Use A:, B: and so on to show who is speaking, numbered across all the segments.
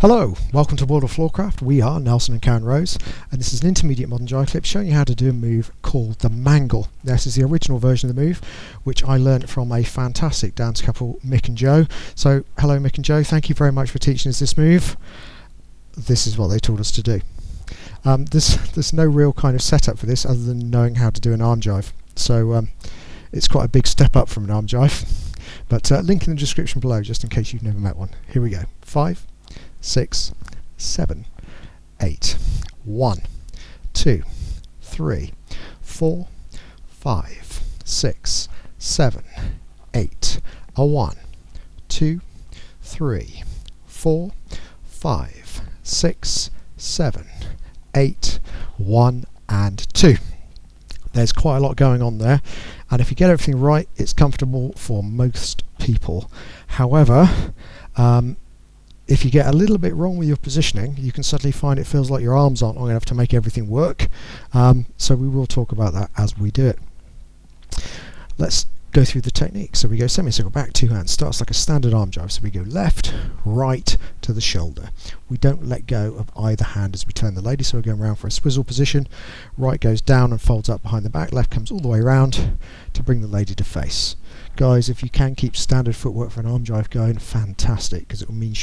A: Hello, welcome to World of Floorcraft. We are Nelson and Karen Rose, and this is an Intermediate Modern Jive Clip showing you how to do a move called the Mangle. This is the original version of the move, which I learnt from a fantastic dance couple, Mick and Joe. So, hello Mick and Joe, thank you very much for teaching us this move. This is what they taught us to do. There's no real kind of setup for this other than knowing how to do an arm jive. So, it's quite a big step up from an arm jive. But link in the description below just in case you've never met one. Here we go. 5, 6, 7, 8, 1, 2, 3, 4, 5, 6, 7, 8, a 1, 2, 3, 4, 5, 6, 7, 8, 1 and 2. There's quite a lot going on there, and if you get everything right, it's comfortable for most people. However, if you get a little bit wrong with your positioning, you can suddenly find it feels like your arms aren't long enough to make everything work. So we will talk about that as we do it. Let's go through the technique. So we go semicircle back, two hands. Starts like a standard arm jive. So we go left, right to the shoulder. We don't let go of either hand as we turn the lady. So we're going around for a swizzle position. Right goes down and folds up behind the back. Left comes all the way around to bring the lady to face. Guys, if you can keep standard footwork for an arm jive going, fantastic, because it will mean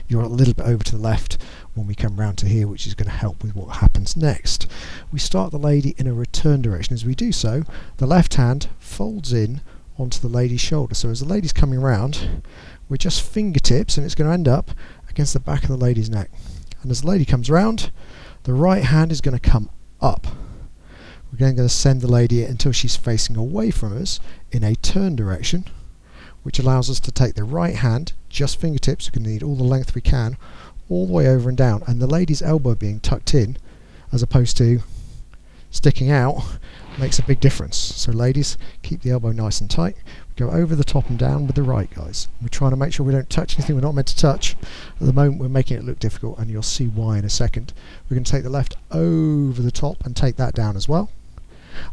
A: you're a little bit over to the left when we come round to here, which is going to help with what happens next. We start the lady in a return direction. As we do so, the left hand folds in onto the lady's shoulder. So as the lady's coming round, we're just fingertips, and it's going to end up against the back of the lady's neck. And as the lady comes round, the right hand is going to come up. We're going to send the lady until she's facing away from us in a turn direction, which allows us to take the right hand, just fingertips, we're going to need all the length we can, all the way over and down, and the lady's elbow being tucked in as opposed to sticking out makes a big difference. So ladies, keep the elbow nice and tight. Go over the top and down with the right, guys. We're trying to make sure we don't touch anything we're not meant to touch. At the moment we're making it look difficult, and you'll see why in a second. We're going to take the left over the top and take that down as well.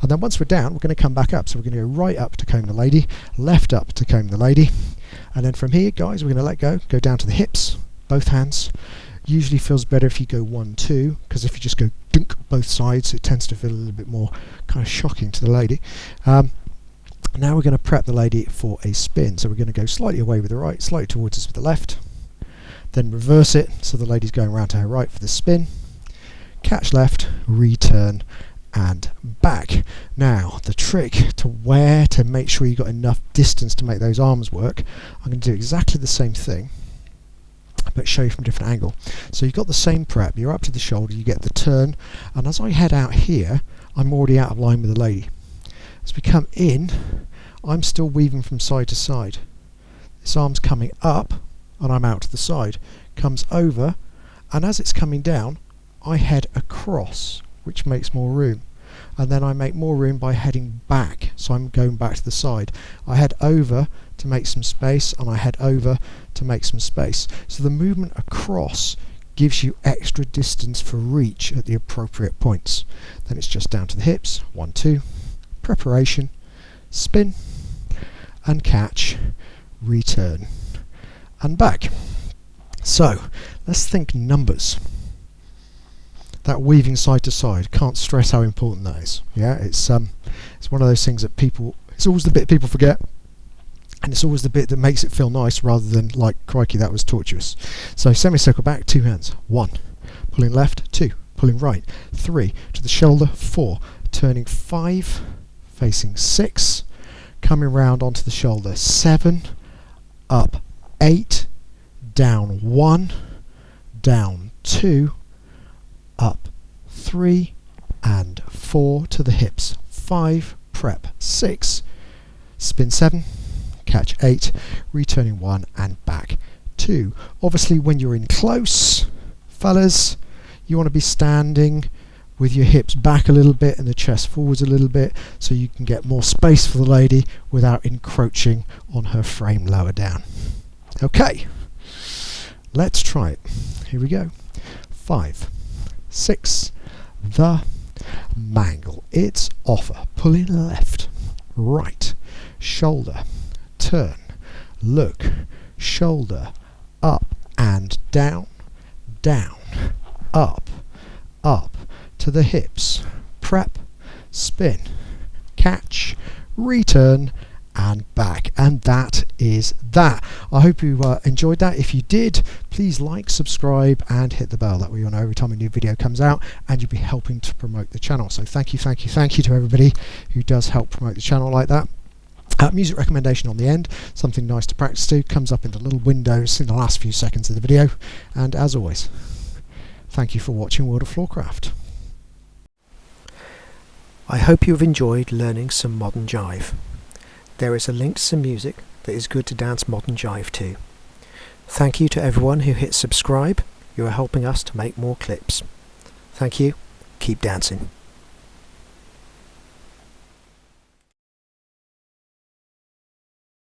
A: And then once we're down, we're going to come back up. So we're going to go right up to comb the lady, left up to comb the lady, and then from here, guys, we're going to let go down to the hips, both hands. Usually feels better if you go 1, 2, because if you just go dunk both sides, it tends to feel a little bit more kind of shocking to the lady. Now we're going to prep the lady for a spin. So we're going to go slightly away with the right, slightly towards us with the left, then reverse it so the lady's going around to her right for the spin, catch left, return, and back. Now the trick to where to make sure you've got enough distance to make those arms work, I'm going to do exactly the same thing but show you from a different angle. So you've got the same prep, you're up to the shoulder, you get the turn, and as I head out here, I'm already out of line with the lady. As we come in, I'm still weaving from side to side. This arm's coming up and I'm out to the side, comes over, and as it's coming down I head across, which makes more room, and then I make more room by heading back, so I'm going back to the side. I head over to make some space, and I head over to make some space. So the movement across gives you extra distance for reach at the appropriate points. Then it's just down to the hips, 1, 2, preparation, spin, and catch, return, and back. So let's think numbers. That weaving side to side, can't stress how important that is. Yeah, it's one of those things that it's always the bit people forget, and it's always the bit that makes it feel nice rather than like, crikey, that was tortuous. So semicircle back, two hands, 1, pulling left, 2, pulling right, 3, to the shoulder, 4, turning 5, facing 6, coming round onto the shoulder, 7, up 8, down 1, down 2, up 3 and 4 to the hips, 5, prep 6, spin 7, catch 8, returning 1 and back 2. Obviously when you're in close, fellas, you want to be standing with your hips back a little bit and the chest forwards a little bit so you can get more space for the lady without encroaching on her frame lower down. Okay, let's try it. Here we go. 5, 6, the Mangle. It's offer, pulling left, right, shoulder, turn, look, shoulder, up and down, down, up, up, to the hips, prep, spin, catch, return, and back. And that is that. I hope you enjoyed that. If you did, please like, subscribe, and hit the bell. That way you'll know every time a new video comes out, and you'll be helping to promote the channel. So thank you to everybody who does help promote the channel like that. Music recommendation on the end, something nice to practice to, comes up in the little windows in the last few seconds of the video. And as always, thank you for watching World of Floorcraft. I hope you have enjoyed learning some modern jive. There is a link to some music that is good to dance modern jive to. Thank you to everyone who hit subscribe. You are helping us to make more clips. Thank you. Keep dancing.